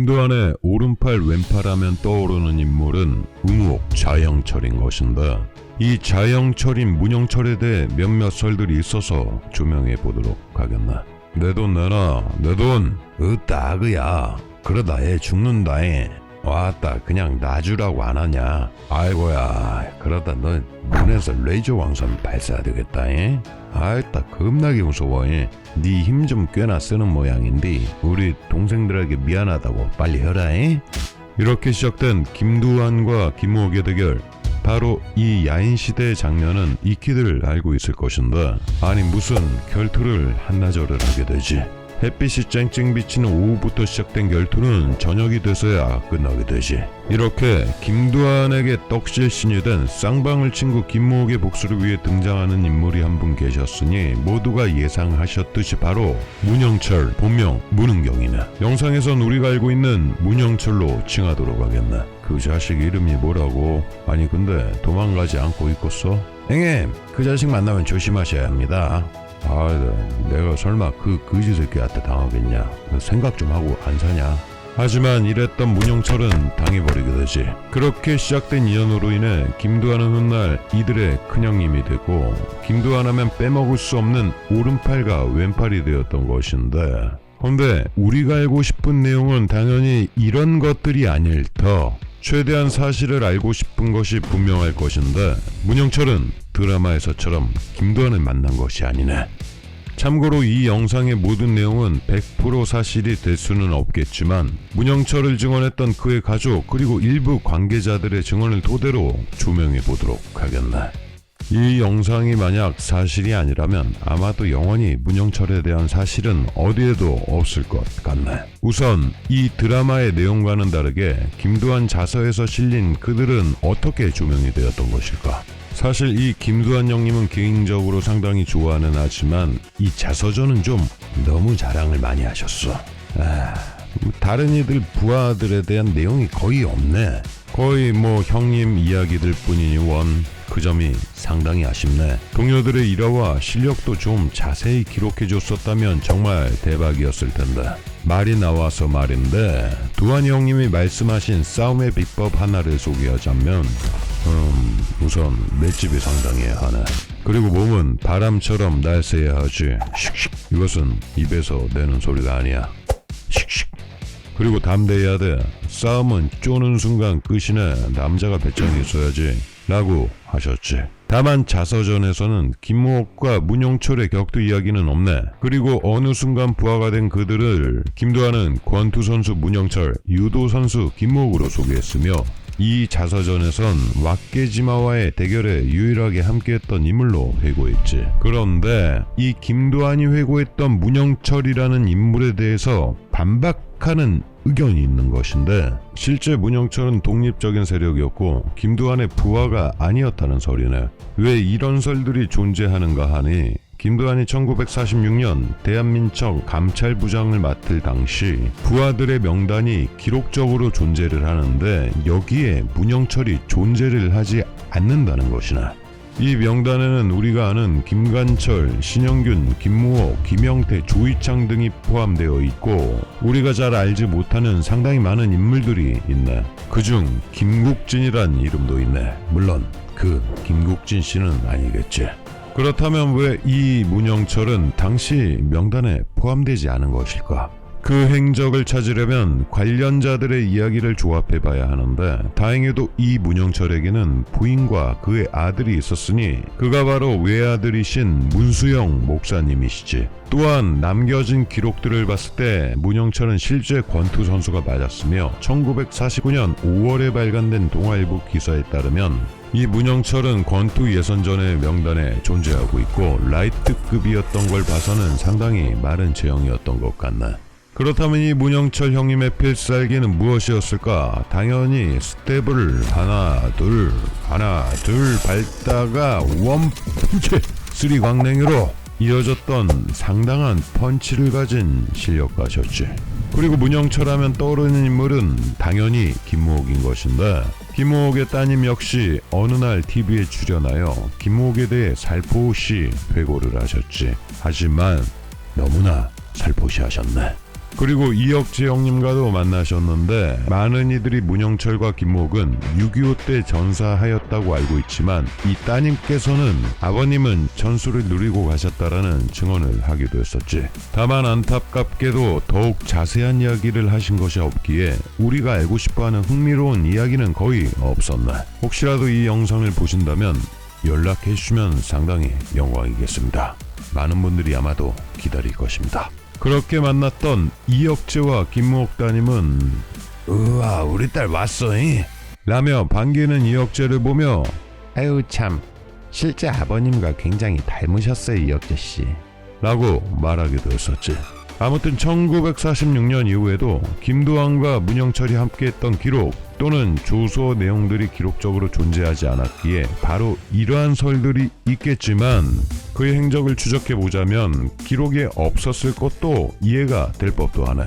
김두한의 오른팔 왼팔하면 떠오르는 인물은 의무옥 자영철인 것인데, 이 자영철인 문영철에 대해 몇몇 설들이 있어서 조명해 보도록 하겠나. 내 돈 내놔. 내 돈. 으따 그야. 그러다 애 죽는다잉. 왔다 그냥 놔주라고 안 하냐. 아이고야, 그러다 너 눈에서 레이저 광선 발사되겠다잉. 아이따 겁나게 무서워잉. 네 힘 좀 꽤나 쓰는 모양인데 우리 동생들에게 미안하다고 빨리 해라잉. 이렇게 시작된 김두한과 김옥의 대결. 바로 이 야인시대의 장면은 익히들 알고 있을 것인데, 아니 무슨 결투를 한나절을 하게 되지. 햇빛이 쨍쨍 비치는 오후부터 시작된 결투는 저녁이 돼서야 끝나게 되지. 이렇게 김두한에게 떡실신이 된 쌍방울 친구 김무옥의 복수를 위해 등장하는 인물이 한 분 계셨으니 모두가 예상하셨듯이 바로 문영철, 본명 문은경이네. 영상에선 우리가 알고 있는 문영철로 칭하도록 하겠네. 그 자식 이름이 뭐라고? 아니 근데 도망가지 않고 있겠어? 형님, 그 자식 만나면 조심하셔야 합니다. 내가 설마 그 거지 새끼한테 당하겠냐. 생각 좀 하고 안 사냐. 하지만 이랬던 문영철은 당해버리게 되지. 그렇게 시작된 인연으로 인해 김두한은 훗날 이들의 큰형님이 되고, 김두한 하면 빼먹을 수 없는 오른팔과 왼팔이 되었던 것인데, 근데 우리가 알고 싶은 내용은 당연히 이런 것들이 아닐 터 최대한 사실을 알고 싶은 것이 분명할 것인데, 문영철은 드라마에서처럼 김두한을 만난 것이 아니네. 참고로 이 영상의 모든 내용은 100% 사실이 될 수는 없겠지만, 문영철을 증언했던 그의 가족 그리고 일부 관계자들의 증언을 토대로 조명해 보도록 하겠네. 이 영상이 만약 사실이 아니라면 아마도 영원히 문영철에 대한 사실은 어디에도 없을 것 같네. 우선 이 드라마의 내용과는 다르게 김두한 자서에서 실린 그들은 어떻게 조명이 되었던 것일까? 사실 이 김두한 형님은 개인적으로 상당히 좋아하는 하지만 이 자서전은 좀 너무 자랑을 많이 하셨어. 다른 이들 부하들에 대한 내용이 거의 없네. 거의 뭐 형님 이야기들 뿐이니 그 점이 상당히 아쉽네. 동료들의 일화와 실력도 좀 자세히 기록해줬었다면 정말 대박이었을 텐데. 말이 나와서 말인데, 두한이 형님이 말씀하신 싸움의 비법 하나를 소개하자면, 우선 맷집이 상당해야 하네. 그리고 몸은 바람처럼 날쌔야 하지. 씩씩. 이것은 입에서 내는 소리가 아니야. 씩씩. 그리고 담대해야 돼. 싸움은 쪼는 순간 끝이네. 남자가 배짱이 있어야지. 라고 하셨지. 다만 자서전에서는 김무옥과 문영철의 격투 이야기는 없네. 그리고 어느 순간 부하가 된 그들을 김두한은 권투 선수 문영철, 유도 선수 김무옥으로 소개했으며, 이 자서전에선 왁게지마와의 대결에 유일하게 함께했던 인물로 회고했지. 그런데 이 김두한이 회고했던 문영철이라는 인물에 대해서 반박하는 의견이 있는 것인데, 실제 문영철은 독립적인 세력이었고 김두한의 부하가 아니었다는 설이네. 왜 이런 설들이 존재하는가 하니, 김두한이 1946년 대한민청 감찰부장을 맡을 당시 부하들의 명단이 기록적으로 존재를 하는데, 여기에 문영철이 존재를 하지 않는다는 것이나, 이 명단에는 우리가 아는 김관철, 신영균, 김무옥, 김영태, 조이창 등이 포함되어 있고, 우리가 잘 알지 못하는 상당히 많은 인물들이 있네. 그중 김국진이란 이름도 있네. 물론 그 김국진 씨는 아니겠지. 그렇다면 왜 이 문영철은 당시 명단에 포함되지 않은 것일까? 그 행적을 찾으려면 관련자들의 이야기를 조합해봐야 하는데, 다행히도 이 문영철에게는 부인과 그의 아들이 있었으니 그가 바로 외아들이신 문수영 목사님이시지. 또한 남겨진 기록들을 봤을 때 문영철은 실제 권투 선수가 맞았으며, 1949년 5월에 발간된 동아일보 기사에 따르면 이 문영철은 권투 예선전의 명단에 존재하고 있고, 라이트급이었던 걸 봐서는 상당히 마른 체형이었던 것 같네. 그렇다면 이 문영철 형님의 필살기는 무엇이었을까? 당연히 스텝을 하나 둘 밟다가 원펀치 쓰리광냉이로 이어졌던 상당한 펀치를 가진 실력가셨지. 그리고 문영철 하면 떠오르는 인물은 당연히 김무옥인 것인데, 김무옥의 따님 역시 어느 날 TV에 출연하여 김무옥에 대해 살포시 회고를 하셨지. 하지만 너무나 살포시 하셨네. 그리고 이혁재 형님과도 만나셨는데 많은 이들이 문영철과 김무옥은 6.25 때 전사하였다고 알고 있지만 이 따님께서는 아버님은 전수를 누리고 가셨다라는 증언을 하기도 했었지. 다만 안타깝게도 더욱 자세한 이야기를 하신 것이 없기에 우리가 알고 싶어하는 흥미로운 이야기는 거의 없었네. 혹시라도 이 영상을 보신다면 연락해 주시면 상당히 영광이겠습니다. 많은 분들이 아마도 기다릴 것입니다. 그렇게 만났던 이혁재와 김무옥 따님은 우와 우리 딸 왔어잉 라며 반기는 이혁재를 보며 아유 참 실제 아버님과 굉장히 닮으셨어요 이혁재씨 라고 말하기도 했었지. 아무튼 1946년 이후에도 김두한과 문영철이 함께했던 기록 또는 조서 내용들이 기록적으로 존재하지 않았기에 바로 이러한 설들이 있겠지만 그의 행적을 추적해보자면 기록에 없었을 것도 이해가 될 법도 하네.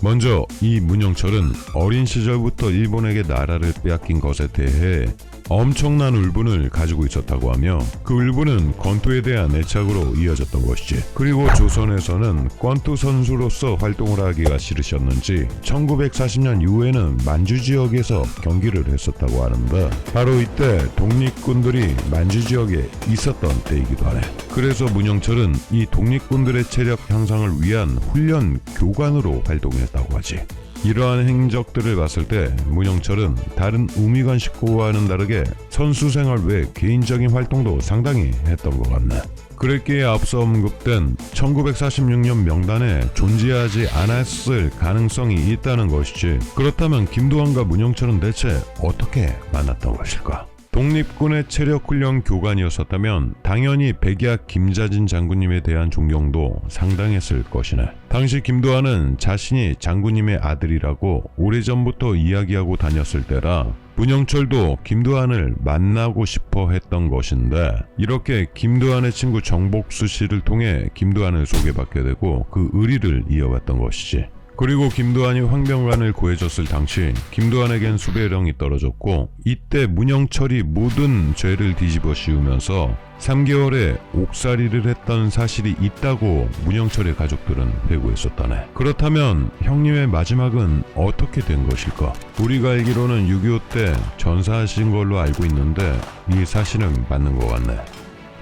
먼저 이 문영철은 어린 시절부터 일본에게 나라를 빼앗긴 것에 대해 엄청난 울분을 가지고 있었다고 하며 그 울분은 권투에 대한 애착으로 이어졌던 것이지. 그리고 조선에서는 권투 선수로서 활동을 하기가 싫으셨는지 1940년 이후에는 만주 지역에서 경기를 했었다고 하는데 바로 이때 독립군들이 만주 지역에 있었던 때이기도 하네. 그래서 문영철은 이 독립군들의 체력 향상을 위한 훈련 교관으로 활동했다고 하지. 이러한 행적들을 봤을 때 문영철은 다른 우미관 식구와는 다르게 선수 생활 외 개인적인 활동도 상당히 했던 것 같네. 그랬기에 앞서 언급된 1946년 명단에 존재하지 않았을 가능성이 있다는 것이지. 그렇다면 김두한과 문영철은 대체 어떻게 만났던 것일까? 독립군의 체력훈련 교관이었었다면 당연히 백야 김자진 장군님에 대한 존경도 상당했을 것이네. 당시 김두한은 자신이 장군님의 아들이라고 오래전부터 이야기하고 다녔을 때라 문영철도 김두한을 만나고 싶어 했던 것인데 이렇게 김두한의 친구 정복수 씨를 통해 김두한을 소개받게 되고 그 의리를 이어갔던 것이지. 그리고 김두한이 황병관을 구해줬을 당시 김두한에겐 수배령이 떨어졌고 이때 문영철이 모든 죄를 뒤집어 씌우면서 3개월의 옥살이를 했던 사실이 있다고 문영철의 가족들은 회고했었다네. 그렇다면 형님의 마지막은 어떻게 된 것일까? 우리가 알기로는 6.25 때 전사하신 걸로 알고 있는데 이 사실은 맞는 것 같네.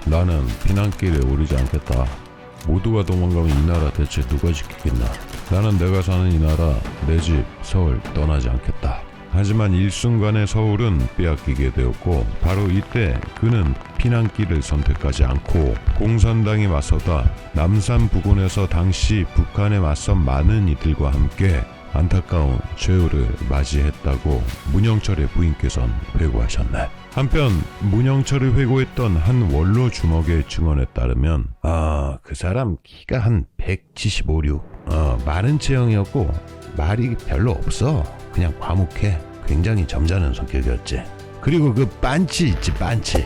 나는 피난길에 오르지 않겠다. 모두가 도망가면 이 나라 대체 누가 지키겠나. 나는 내가 사는 이 나라 내 집 서울 떠나지 않겠다. 하지만 일순간에 서울은 빼앗기게 되었고 바로 이때 그는 피난길을 선택하지 않고 공산당에 맞서다 남산 부근에서 당시 북한에 맞선 많은 이들과 함께 안타까운 최후를 맞이했다고 문영철의 부인께서는 회고하셨네. 한편 문영철을 회고했던 한 원로 주먹의 증언에 따르면 그 사람 키가 한 175, 6 마른 체형이었고 말이 별로 없어. 그냥 과묵해. 굉장히 점잖은 성격이었지. 그리고 그 빤치 있지 빤치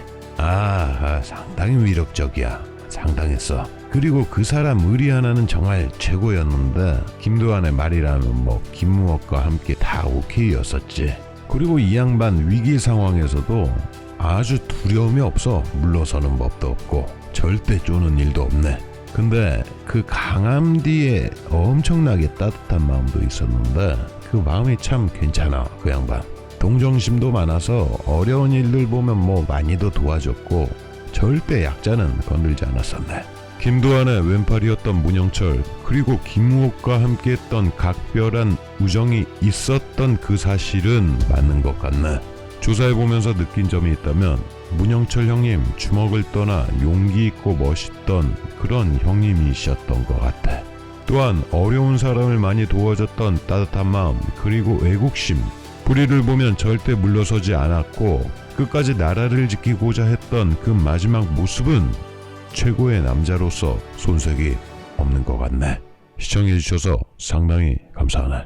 상당히 위력적이야. 상당했어. 그리고 그 사람 의리 하나는 정말 최고였는데 김두한의 말이라면 뭐 김무옥과 함께 다 오케이였었지. 그리고 이 양반 위기 상황에서도 아주 두려움이 없어. 물러서는 법도 없고 절대 쪼는 일도 없네. 근데 그 강함 뒤에 엄청나게 따뜻한 마음도 있었는데 그 마음이 참 괜찮아. 그 양반 동정심도 많아서 어려운 일들 보면 뭐 많이도 도와줬고 절대 약자는 건들지 않았었네. 김두한의 왼팔이었던 문영철 그리고 김무옥과 함께했던 각별한 우정이 있었던 그 사실은 맞는 것 같네. 조사해보면서 느낀 점이 있다면 문영철 형님 주먹을 떠나 용기 있고 멋있던 그런 형님이셨던 것 같아. 또한 어려운 사람을 많이 도와줬던 따뜻한 마음 그리고 애국심 불의를 보면 절대 물러서지 않았고 끝까지 나라를 지키고자 했던 그 마지막 모습은 최고의 남자로서 손색이 없는 것 같네. 시청해주셔서 상당히 감사하네.